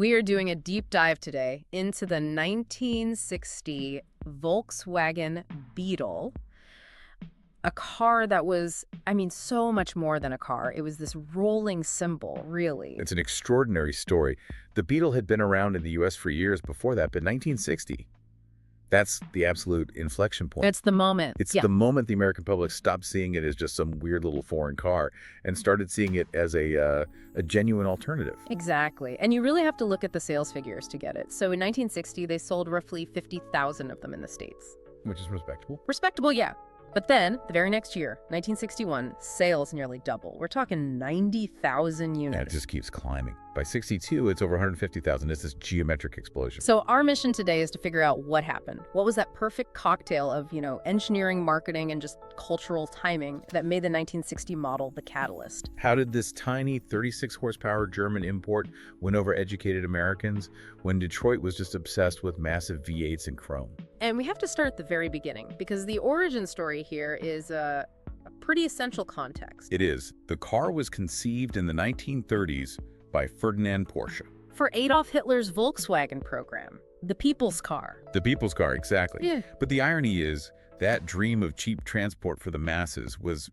We are doing a deep dive today into the 1960 Volkswagen Beetle, a car that was, so much more than a car. It was this rolling symbol, really. It's an extraordinary story. The Beetle had been around in the U.S. for years before that, but 1960, that's the absolute inflection point. It's the moment. It's the moment the American public stopped seeing it as just some weird little foreign car and started seeing it as a genuine alternative. Exactly. And you really have to look at the sales figures to get it. So in 1960, they sold roughly 50,000 of them in the States. Which is respectable. Respectable, yeah. But then, the very next year, 1961, sales nearly double. We're talking 90,000 units. And it just keeps climbing. By 62, it's over 150,000. It's this geometric explosion. So our mission today is to figure out what happened. What was that perfect cocktail of, engineering, marketing, and just cultural timing that made the 1960 model the catalyst? How did this tiny 36 horsepower German import win over educated Americans when Detroit was just obsessed with massive V8s and chrome? And we have to start at the very beginning, because the origin story here is a pretty essential context. It is. The car was conceived in the 1930s by Ferdinand Porsche. For Adolf Hitler's Volkswagen program, the people's car. The people's car, exactly. Yeah. But the irony is that dream of cheap transport for the masses was,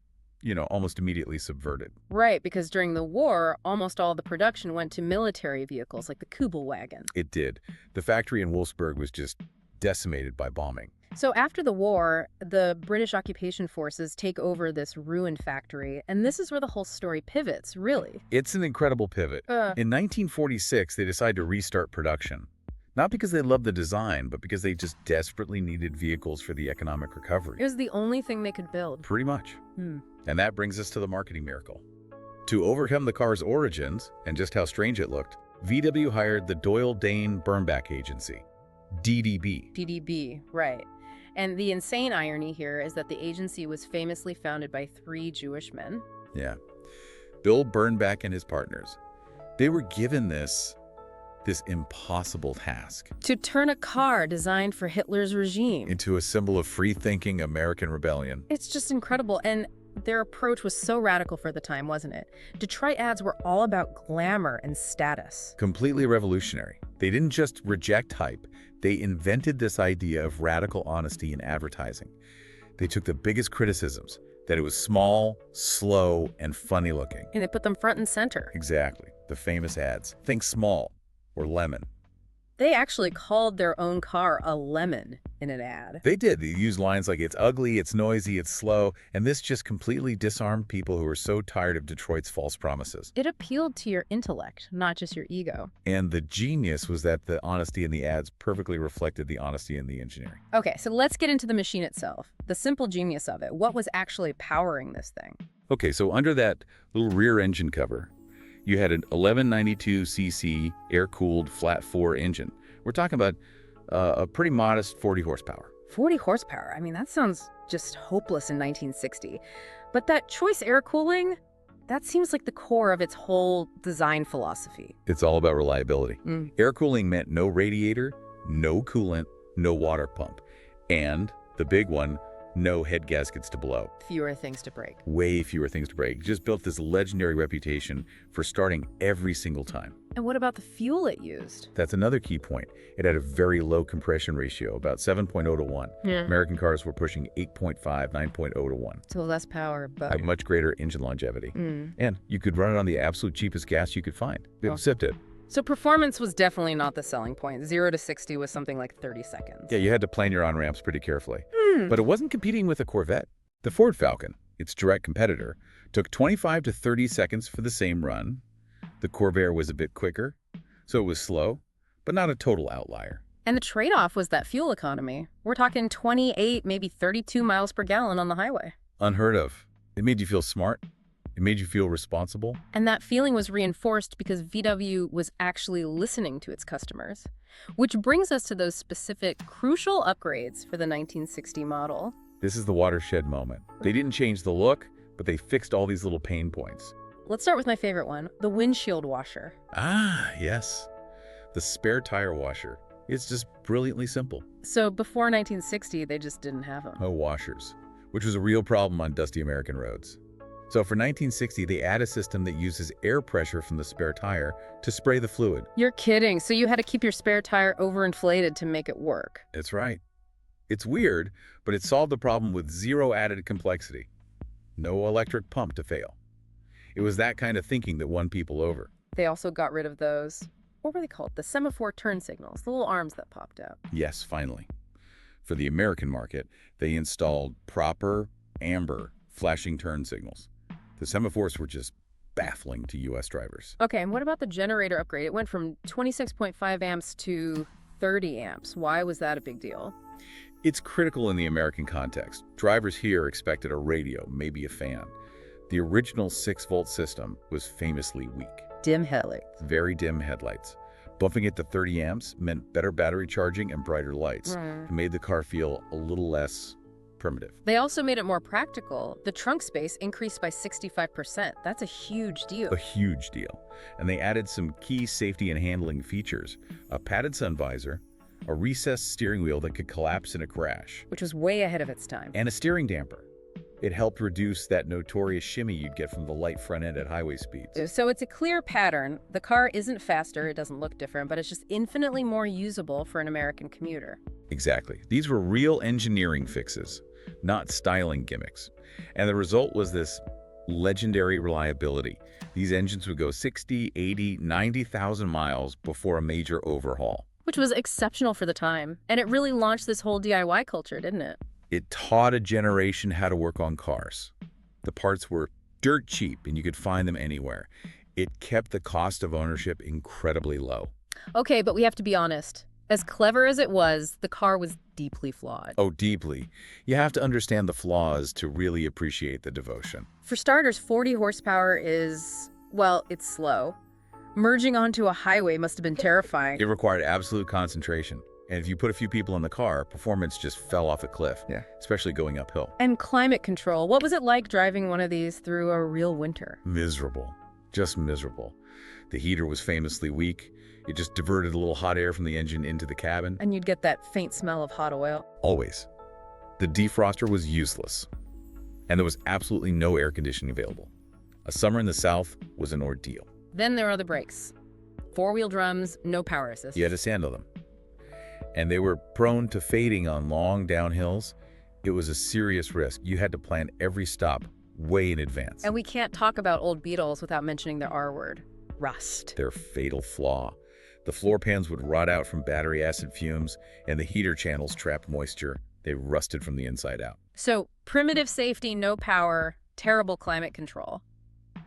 almost immediately subverted. Right, because during the war, almost all the production went to military vehicles like the Kübelwagen. It did. The factory in Wolfsburg was just decimated by bombing. So after the war, the British occupation forces take over this ruined factory, and this is where the whole story pivots, really. It's an incredible pivot. In 1946, they decide to restart production. Not because they loved the design, but because they just desperately needed vehicles for the economic recovery. It was the only thing they could build. Pretty much. And that brings us to the marketing miracle. To overcome the car's origins and just how strange it looked, VW hired the Doyle Dane Bernbach Agency, DDB. DDB, right. And the insane irony here is that the agency was famously founded by 3 Jewish men. Yeah. Bill Bernbach and his partners. They were given this impossible task. To turn a car designed for Hitler's regime Into a symbol of free-thinking American rebellion. It's just incredible. And their approach was so radical for the time, wasn't it? Detroit ads were all about glamour and status. Completely revolutionary. They didn't just reject hype. They invented this idea of radical honesty in advertising. They took the biggest criticisms, that it was small, slow, and funny looking. And they put them front and center. Exactly. The famous ads. Think small or lemon. They actually called their own car a lemon in an ad. They did. They used lines like, it's ugly, it's noisy, it's slow, and this just completely disarmed people who were so tired of Detroit's false promises. It appealed to your intellect, not just your ego. And the genius was that the honesty in the ads perfectly reflected the honesty in the engineering. Okay, so let's get into the machine itself. The simple genius of it. What was actually powering this thing? Okay, so under that little rear engine cover, you had an 1192cc air-cooled flat-4 engine. We're talking about a pretty modest 40 horsepower. 40 horsepower. That sounds just hopeless in 1960. But that choice air cooling, that seems like the core of its whole design philosophy. It's all about reliability. Air cooling meant no radiator, no coolant, no water pump. And the big one, no head gaskets to blow. Fewer things to break. Way fewer things to break. Just built this legendary reputation for starting every single time. And what about the fuel it used? That's another key point. It had a very low compression ratio, about 7.0 to 1. Yeah. American cars were pushing 8.5, 9.0 to 1. So less power, but A much greater engine longevity. And you could run it on the absolute cheapest gas you could find. It sipped it. So performance was definitely not the selling point. 0 to 60 was something like 30 seconds. Yeah, you had to plan your on-ramps pretty carefully. But it wasn't competing with a Corvette. The Ford Falcon, its direct competitor, took 25 to 30 seconds for the same run. The Corvair was a bit quicker, so it was slow, but not a total outlier. And the trade-off was that fuel economy. We're talking 28, maybe 32 miles per gallon on the highway. Unheard of. It made you feel smart. It made you feel responsible. And that feeling was reinforced because VW was actually listening to its customers. Which brings us to those specific, crucial upgrades for the 1960 model. This is the watershed moment. They didn't change the look, but they fixed all these little pain points. Let's start with my favorite one, the windshield washer. Ah, yes. The spare tire washer. It's just brilliantly simple. So before 1960, they just didn't have them. No washers, which was a real problem on dusty American roads. So for 1960, they add a system that uses air pressure from the spare tire to spray the fluid. You're kidding. So you had to keep your spare tire overinflated to make it work. That's right. It's weird, but it solved the problem with zero added complexity. No electric pump to fail. It was that kind of thinking that won people over. They also got rid of those, what were they called? The semaphore turn signals, the little arms that popped out. Yes, finally. For the American market, they installed proper, amber, flashing turn signals. The semaphores were just baffling to U.S. drivers. Okay, and what about the generator upgrade? It went from 26.5 amps to 30 amps. Why was that a big deal? It's critical in the American context. Drivers here expected a radio, maybe a fan. The original 6-volt system was famously weak. Dim headlights. Very dim headlights. Bumping it to 30 amps meant better battery charging and brighter lights. It made the car feel a little less primitive. They also made it more practical. The trunk space increased by 65%. That's a huge deal. A huge deal. And they added some key safety and handling features. A padded sun visor, a recessed steering wheel that could collapse in a crash, Which was way ahead of its time. and a steering damper. It helped reduce that notorious shimmy you'd get from the light front end at highway speeds. So it's a clear pattern. The car isn't faster, it doesn't look different, but it's just infinitely more usable for an American commuter. Exactly. These were real engineering fixes, not styling gimmicks. And the result was this legendary reliability. These engines would go 60, 80, 90,000 miles before a major overhaul. Which was exceptional for the time. And it really launched this whole DIY culture, didn't it? It taught a generation how to work on cars. The parts were dirt cheap and you could find them anywhere. It kept the cost of ownership incredibly low. Okay, but we have to be honest. As clever as it was, the car was deeply flawed. Oh, deeply. You have to understand the flaws to really appreciate the devotion. For starters, 40 horsepower is, well, it's slow. Merging onto a highway must have been terrifying. It required absolute concentration. And if you put a few people in the car, performance just fell off a cliff, especially going uphill. And climate control. What was it like driving one of these through a real winter? Miserable. Just miserable. The heater was famously weak. It just diverted a little hot air from the engine into the cabin. And you'd get that faint smell of hot oil. Always. The defroster was useless. And there was absolutely no air conditioning available. A summer in the South was an ordeal. Then there are the brakes. Four-wheel drums, no power assist. You had to sandal them. And they were prone to fading on long downhills. It was a serious risk. You had to plan every stop way in advance. And we can't talk about old Beetles without mentioning the R word, rust. Their fatal flaw. The floor pans would rot out from battery acid fumes, and the heater channels trapped moisture. They rusted from the inside out. So, primitive safety, no power, terrible climate control.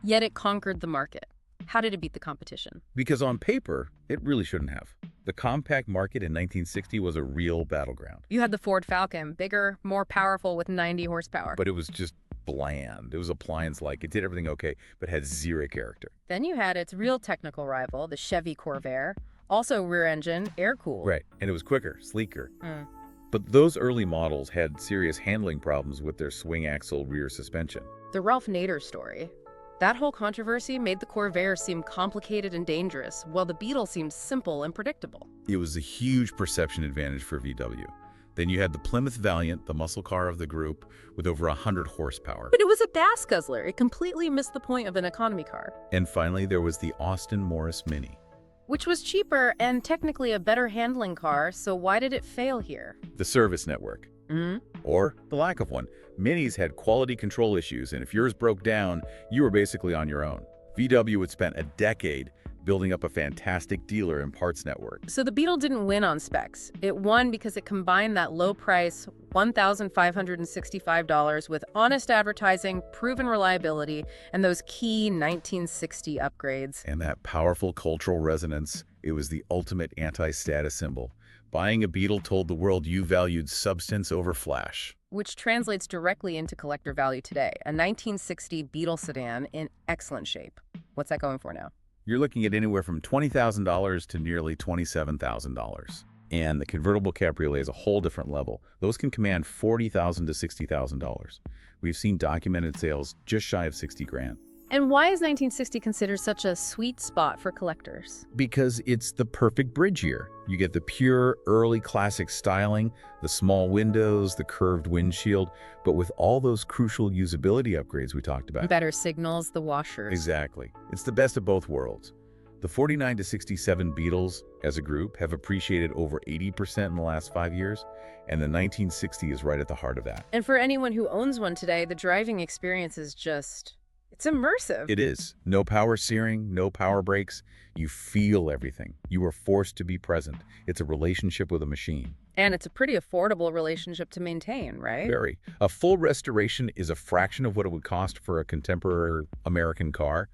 Yet it conquered the market. How did it beat the competition? Because on paper, it really shouldn't have. The compact market in 1960 was a real battleground. You had the Ford Falcon, bigger, more powerful with 90 horsepower. But it was just bland. It was appliance-like. It did everything okay, but had zero character. Then you had its real technical rival, the Chevy Corvair, also rear engine, air-cooled. Right, and it was quicker, sleeker. But those early models had serious handling problems with their swing axle rear suspension. The Ralph Nader story. That whole controversy made the Corvair seem complicated and dangerous, while the Beetle seemed simple and predictable. It was a huge perception advantage for VW. Then you had the Plymouth Valiant, the muscle car of the group, with over 100 horsepower. But it was a gas guzzler. It completely missed the point of an economy car. And finally, there was the Austin Morris Mini. Which was cheaper and technically a better handling car, so why did it fail here? The service network. Or the lack of one. Minis had quality control issues, and if yours broke down, you were basically on your own. VW had spent a decade building up a fantastic dealer and parts network. So the Beetle didn't win on specs. It won because it combined that low price, $1,565 with honest advertising, proven reliability, and those key 1960 upgrades. And that powerful cultural resonance, it was the ultimate anti-status symbol. Buying a Beetle told the world you valued substance over flash. Which translates directly into collector value today. A 1960 Beetle sedan in excellent shape. What's that going for now? You're looking at anywhere from $20,000 to nearly $27,000. And the convertible cabriolet is a whole different level. Those can command $40,000 to $60,000. We've seen documented sales just shy of 60 grand. And why is 1960 considered such a sweet spot for collectors? Because it's the perfect bridge year. You get the pure, early classic styling, the small windows, the curved windshield, but with all those crucial usability upgrades we talked about. Better signals, the washers. Exactly. It's the best of both worlds. The 49 to 67 Beetles, as a group, have appreciated over 80% in the last 5 years, and the 1960 is right at the heart of that. And for anyone who owns one today, the driving experience is just, it's immersive. It is. No power steering, no power brakes. You feel everything. You are forced to be present. It's a relationship with a machine. And it's a pretty affordable relationship to maintain, right? Very. A full restoration is a fraction of what it would cost for a contemporary American car,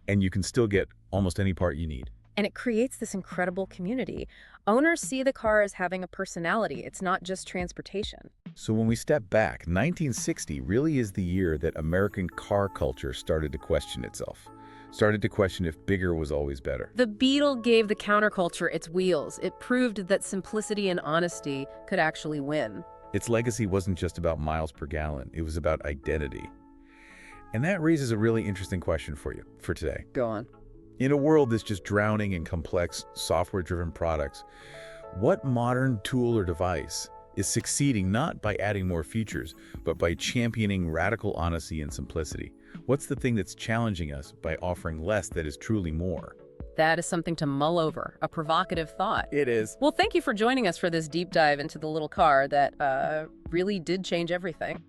and you can still get almost any part you need. And it creates this incredible community. Owners see the car as having a personality. It's not just transportation. So when we step back, 1960 really is the year that American car culture started to question itself. Started to question if bigger was always better. The Beetle gave the counterculture its wheels. It proved that simplicity and honesty could actually win. Its legacy wasn't just about miles per gallon, it was about identity. And that raises a really interesting question for you for today. Go on. In a world that's just drowning in complex, software-driven products, what modern tool or device is succeeding not by adding more features, but by championing radical honesty and simplicity? What's the thing that's challenging us by offering less that is truly more? That is something to mull over, a provocative thought. It is. Well, thank you for joining us for this deep dive into the little car that really did change everything.